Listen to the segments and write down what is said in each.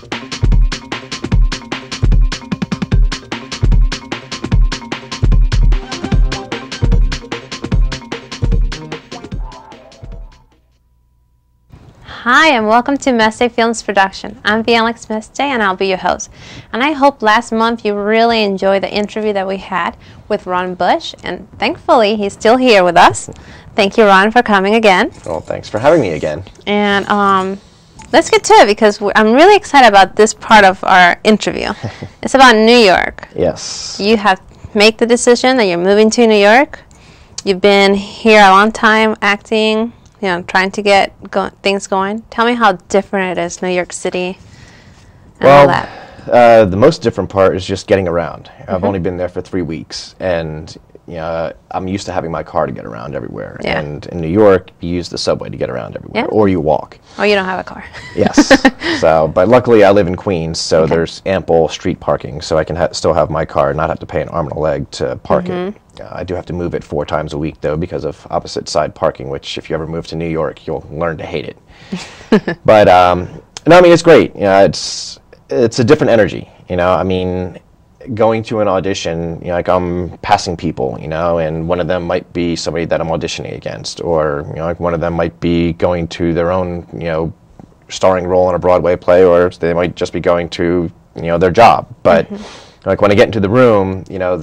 Hi, and welcome to Meste Films Production. I'm Alex Meste, and I'll be your host. And I hope last month you really enjoyed the interview that we had with Ron Bush, and thankfully he's still here with us. Thank you, Ron, for coming again. Well, thanks for having me again. And let's get to it, because I'm really excited about this part of our interview. It's about New York. Yes. You have made the decision that you're moving to New York. You've been here a long time acting, you know, trying to get things going. Tell me how different it is, New York City, and all that. The most different part is just getting around. I've only been there for 3 weeks, and you know, I'm used to having my car to get around everywhere. Yeah. And in New York, you use the subway to get around everywhere, or you walk. Oh, you don't have a car. Yes. So, but luckily I live in Queens, so there's ample street parking, so I can still have my car and not have to pay an arm and a leg to park it. I do have to move it 4 times a week, though, because of opposite side parking, which if you ever move to New York, you'll learn to hate it. But, no, I mean, it's great. You know, it's a different energy, you know. I mean, going to an audition, you know, like I'm passing people, you know, and one of them might be somebody that I'm auditioning against, or, you know, like one of them might be going to their own, you know, starring role in a Broadway play, or they might just be going to, you know, their job. But, like, when I get into the room, you know,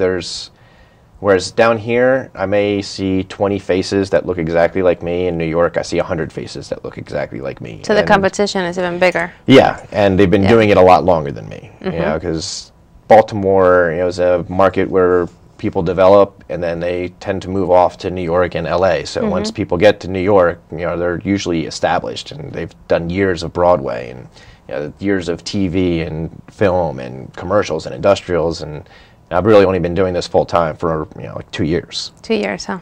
whereas down here, I may see 20 faces that look exactly like me. In New York, I see 100 faces that look exactly like me. So the competition is even bigger. Yeah, and they've been doing it a lot longer than me, you know, because Baltimore, you know, is a market where people develop and then they tend to move off to New York and LA. So once people get to New York, you know, they're usually established and they've done years of Broadway and, you know, years of TV and film and commercials and industrials, and I've really only been doing this full time for, you know, like 2 years. 2 years, huh?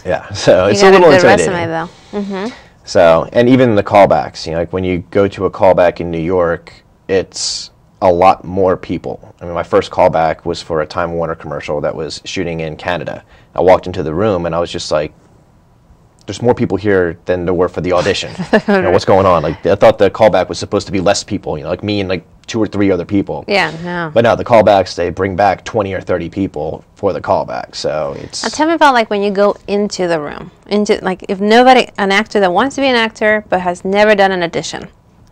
Yeah, so You it's got a little good intimidating. resume, though. So, and even the callbacks, you know, like when you go to a callback in New York, it's a lot more people. I mean, my first callback was for a Time Warner commercial that was shooting in Canada. I walked into the room and I was just like, there's more people here than there were for the audition. You know, what's going on? Like, I thought the callback was supposed to be less people, you know, like me and like 2 or 3 other people. Yeah, no. But no, the callbacks, they bring back 20 or 30 people for the callback, so it's... Now tell me about, like, when you go into the room, like, if an actor that wants to be an actor but has never done an audition,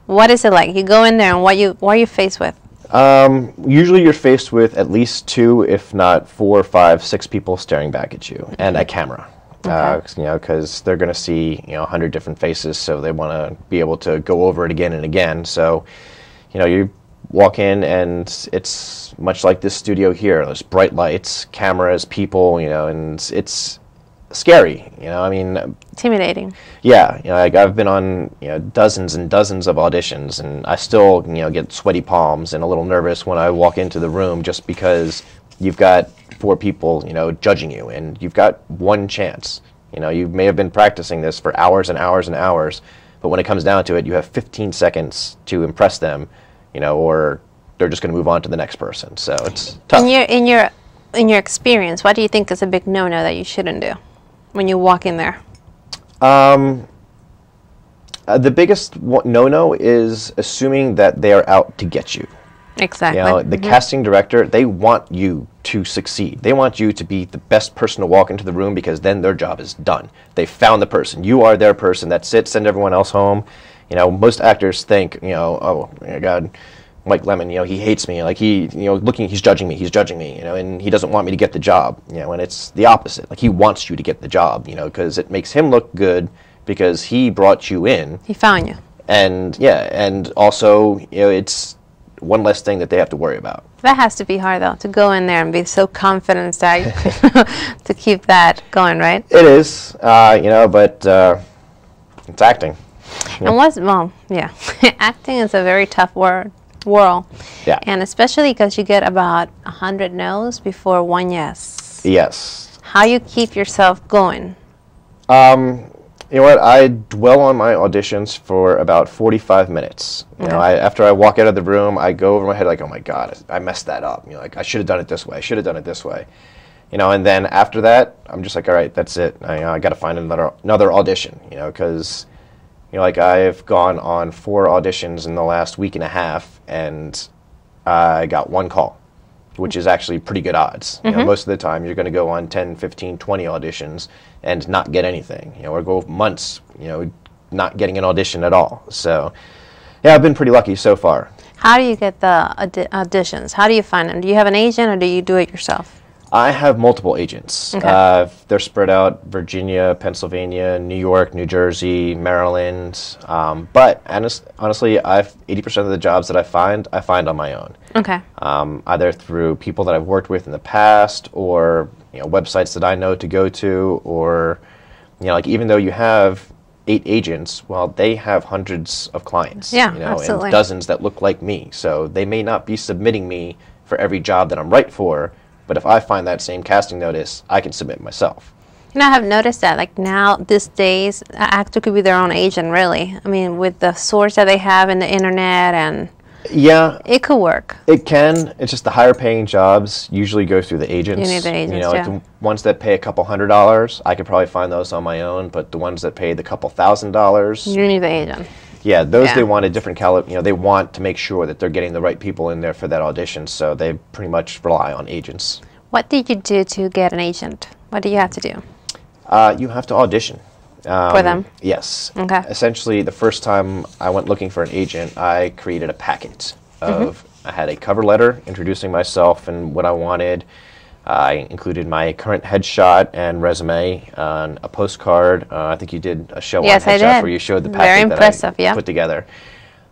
what is it like? You go in there and what are you faced with? Usually you're faced with at least 2, if not 4, 5, 6 people staring back at you, and a camera. You know, because they're going to see, you know, 100 different faces, so they want to be able to go over it again and again. So, you know, you walk in and it's much like this studio here. There's bright lights, cameras, people, you know, and it's scary, you know. I mean, Intimidating. yeah, you know, like I've been on, you know, dozens and dozens of auditions, and I still, you know, get sweaty palms and a little nervous when I walk into the room, just because you've got 4 people, you know, judging you, and you've got 1 chance. You know, you may have been practicing this for hours and hours and hours, but when it comes down to it, you have 15 seconds to impress them, you know, or they're just going to move on to the next person. So it's tough. In your experience, what do you think is a big no-no that you shouldn't do when you walk in there? The biggest no-no is assuming that they are out to get you. Exactly. You know, the casting director, they want you to succeed. They want you to be the best person to walk into the room, because then their job is done. They found the person. You are their person. That's it. Send everyone else home. You know, most actors think, you know, oh my God, Mike Lemmon, you know, he hates me. Like he's judging me, you know, and he doesn't want me to get the job, you know, and it's the opposite. Like he wants you to get the job, you know, because it makes him look good because he brought you in. He found you. And yeah, and also, you know, it's one less thing that they have to worry about. That has to be hard, though, to go in there and be so confident that to keep that going, right? It is, you know, but it's acting. And acting is a very tough world. Yeah. And especially because you get about 100 no's before 1 yes. Yes. How you keep yourself going? You know what? I dwell on my auditions for about 45 minutes. You know, after I walk out of the room, I go over my head like, oh my God, I messed that up. You know, like I should have done it this way. I should have done it this way. You know, and then after that, I'm just like, all right, that's it. I got to find another audition. You know, because Like I've gone on 4 auditions in the last week and a half, and I got 1 call, which is actually pretty good odds. Most of the time you're going to go on 10, 15, 20 auditions and not get anything, or go months, not getting an audition at all. So, yeah, I've been pretty lucky so far. How do you get the auditions? How do you find them? Do you have an agent or do you do it yourself? I have multiple agents. Okay. They're spread out: Virginia, Pennsylvania, New York, New Jersey, Maryland. But honestly, 80% of the jobs that I find on my own. Okay. Either through people that I've worked with in the past, or websites that I know to go to, or like even though you have 8 agents, well, they have hundreds of clients. Yeah, absolutely. And dozens that look like me. So they may not be submitting me for every job that I'm right for. But if I find that same casting notice, I can submit myself. I have noticed that, like now, these days, an actor could be their own agent, really. I mean, with the source that they have in the internet, and yeah, it could work. It can. It's just the higher paying jobs usually go through the agents. You need the agents, like the ones that pay a couple $100, I could probably find those on my own. But the ones that pay the couple $1,000, you need the agent. Yeah, those they want a different caliber. They want to make sure that they're getting the right people in there for that audition. So they pretty much rely on agents. What did you do to get an agent? What do you have to do? You have to audition. For them? Yes. Okay. Essentially, the first time I went looking for an agent, I created a packet of, I had a cover letter introducing myself and what I wanted. I included my current headshot and resume on a postcard. I think you did a show on headshots where you showed the packet that I put together.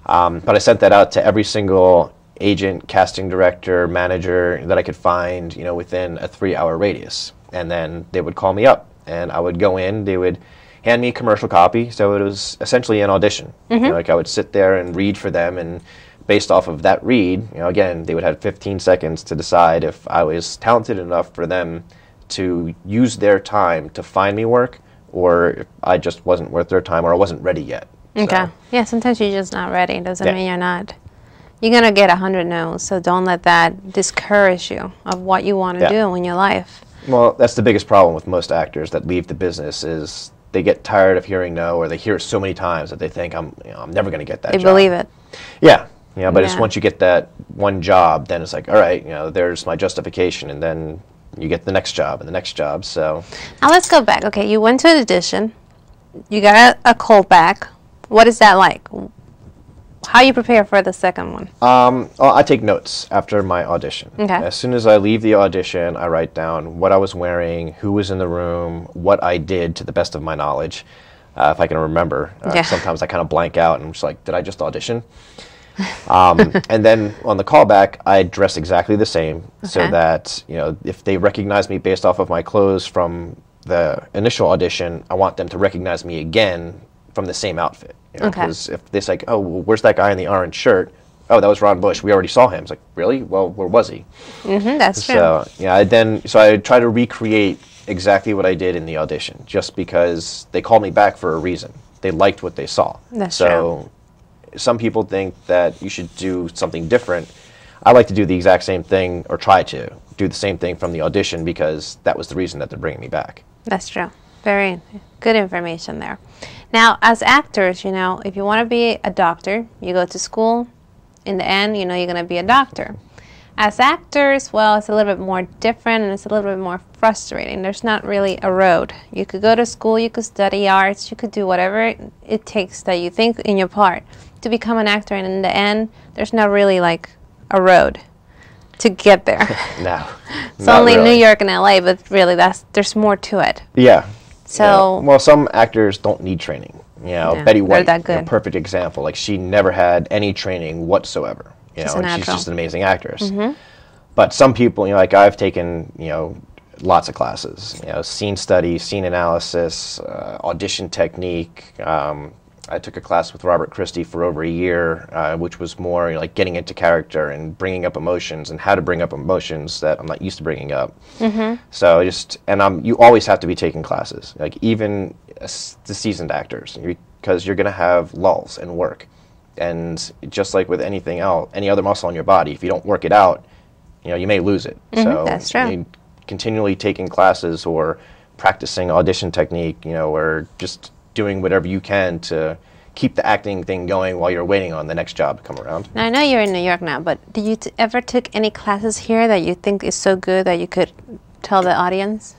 But I sent that out to every single agent, casting director, manager that I could find, within a 3-hour radius. And then they would call me up, and I would go in. They would hand me a commercial copy, so it was essentially an audition. Like I would sit there and read for them, and based off of that read, again, they would have 15 seconds to decide if I was talented enough for them to use their time to find me work, or if I just wasn't worth their time, or I wasn't ready yet. Okay. So. Yeah, sometimes you're just not ready. Doesn't mean you're not. You're going to get 100 no's, so don't let that discourage you of what you want to do in your life. Well, that's the biggest problem with most actors that leave the business is they get tired of hearing no, or they hear it so many times that they think I'm never going to get that job. They believe it. Yeah. But it's once you get that one job, then it's like, all right, there's my justification, and then you get the next job and the next job. So now let's go back. Okay, you went to an audition. You got a call back. What is that like? How you prepare for the second one? I take notes after my audition. Okay. As soon as I leave the audition, I write down what I was wearing, who was in the room, what I did to the best of my knowledge, if I can remember. Sometimes I kind of blank out and I'm just like, did I just audition? And then on the callback, I dress exactly the same so that, if they recognize me based off of my clothes from the initial audition, I want them to recognize me again from the same outfit. Because if they're like, oh, well, where's that guy in the orange shirt? Oh, that was Ron Bush. We already saw him. It's like, really? Well, where was he? That's true. So, I try to recreate exactly what I did in the audition, just because they called me back for a reason. They liked what they saw. That's true. Some people think that you should do something different. I like to do the exact same thing, or try to do the same thing from the audition, because that was the reason that they're bringing me back. That's true. Very good information there. Now, as actors, if you want to be a doctor, you go to school. In the end, you're going to be a doctor. As actors, well, it's a little bit more different, and it's a little bit more frustrating. There's not really a road. You could go to school, you could study arts, you could do whatever it takes that you think in your part to become an actor, and in the end, there's not really like a road to get there. No. It's only really New York and LA, but really there's more to it. Yeah. So well, some actors don't need training. Betty White, perfect example. Like, she never had any training whatsoever. And she's just an amazing actress. But some people, like I've taken, lots of classes. Scene study, scene analysis, audition technique. I took a class with Robert Christie for over a year, which was more like getting into character and bringing up emotions, and how to bring up emotions that I'm not used to bringing up. So you always have to be taking classes, like even the seasoned actors, because you're going to have lulls in work. And just like with anything else, any other muscle in your body, if you don't work it out, you may lose it. So that's true. Continually taking classes or practicing audition technique, or just doing whatever you can to keep the acting thing going while you're waiting on the next job to come around. Now, I know you're in New York now, but did you ever took any classes here that you think is so good that you could tell the audience?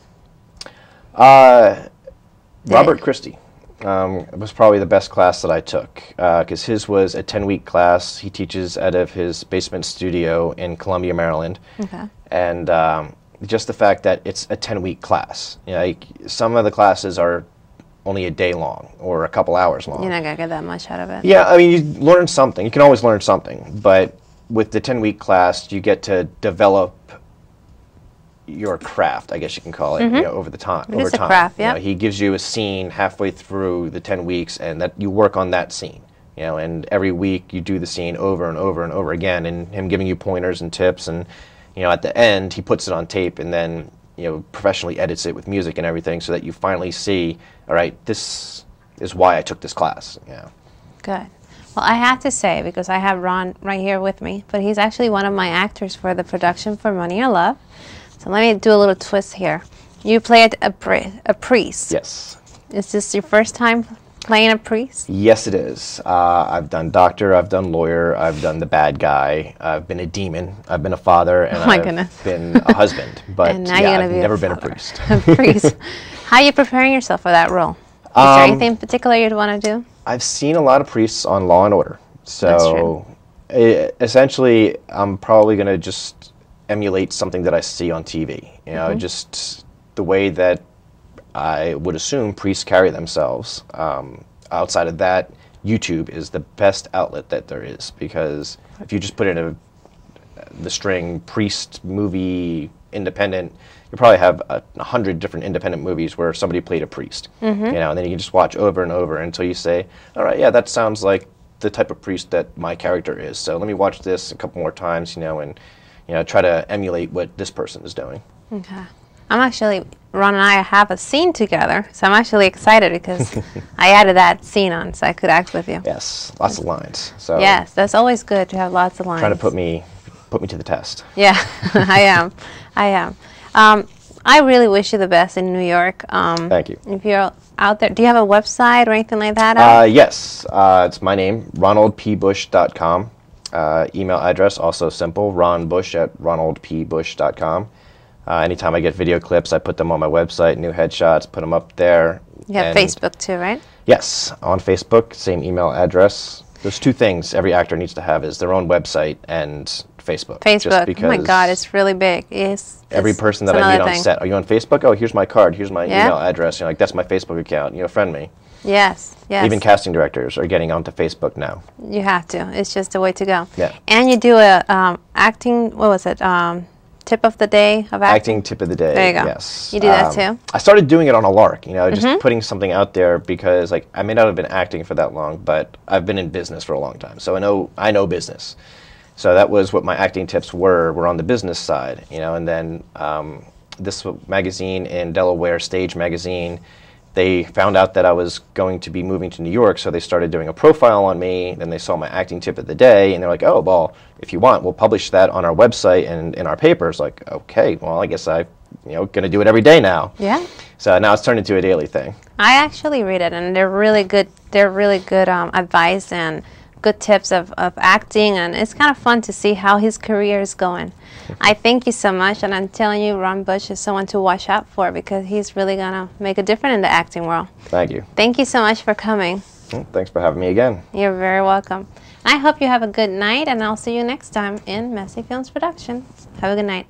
Robert Christie was probably the best class that I took, because his was a 10-week class. He teaches out of his basement studio in Columbia, Maryland. Okay. And just the fact that it's a 10-week class. You know, like, some of the classes are only a day long or a couple hours long. You're not going to get that much out of it. Yeah, I mean, you learn something. You can always learn something. But with the 10-week class, you get to develop your craft, I guess you can call it, you know, over time. It is a craft, yeah. You know, he gives you a scene halfway through the 10 weeks, and that you work on that scene. You know, and every week you do the scene over and over and over again, and him giving you pointers and tips, and you know, at the end he puts it on tape, and then you know, professionally edits it with music and everything, so that you finally see, all right, this is why I took this class. Yeah. Good. Well, I have to say, because I have Ron right here with me, but he's actually one of my actors for the production for Money or Love. So let me do a little twist here. You played a priest. Yes. Is this your first time playing a priest? Yes, it is. I've done doctor, I've done lawyer, I've done the bad guy, I've been a demon, I've been a father, and I've been a husband. But and now yeah, you're I've be never a been a father. priest. A priest. How are you preparing yourself for that role? Is there anything in particular you'd want to do? I've seen a lot of priests on Law and Order. That's So essentially, I'm probably going to just emulate something that I see on TV. You know, just the way that I would assume priests carry themselves. Outside of that, YouTube is the best outlet that there is, because if you just put in the string priest movie independent, you probably have 100 different independent movies where somebody played a priest. You know, and then you can just watch over and over until you say, all right, yeah, that sounds like the type of priest that my character is. So let me watch this a couple more times, you know, and you know, try to emulate what this person is doing. Okay. I'm actually, Ron and I have a scene together, so I'm actually excited because I added that scene on so I could act with you. Yes, lots of lines. So yes, that's always good to have lots of lines. trying to put me to the test. Yeah, I am. I really wish you the best in New York. Thank you. If you're out there, do you have a website or anything like that? Yes, it's my name, ronaldpbush.com. Email address, also simple, ronbush@ronaldpbush.com. Anytime I get video clips, I put them on my website, new headshots, put them up there. You have Facebook too, right? Yes, on Facebook, same email address. There's two things every actor needs to have, is their own website and Facebook. Facebook, oh my God, it's really big. Every person that I meet on set, are you on Facebook? Oh, here's my card, here's my email address. You know, like, that's my Facebook account, you know, friend me. Yes, yes. Even casting directors are getting onto Facebook now. You have to. It's just the way to go. Yeah. And you do a acting, what was it, tip of the day of acting? Acting tip of the day, there you go. Yes. You do that too? I started doing it on a lark, you know, just putting something out there, because like, I may not have been acting for that long, but I've been in business for a long time, so I know business. So that was what my acting tips were on the business side, you know, and then this magazine in Delaware, Stage Magazine, they found out that I was going to be moving to New York, so they started doing a profile on me. Then they saw my acting tip of the day, and they're like, oh, well, if you want, we'll publish that on our website and in our papers. Like, okay, well, I guess I'm going to do it every day now. Yeah. So now it's turned into a daily thing. I actually read it, and they're really good. They're really good advice and good tips of acting, and it's kind of fun to see how his career is going. I thank you so much, and I'm telling you, Ron Bush is someone to watch out for, because he's really going to make a difference in the acting world. Thank you. Thank you so much for coming. Thanks for having me again. You're very welcome. I hope you have a good night, and I'll see you next time in Messy Films Production. Have a good night.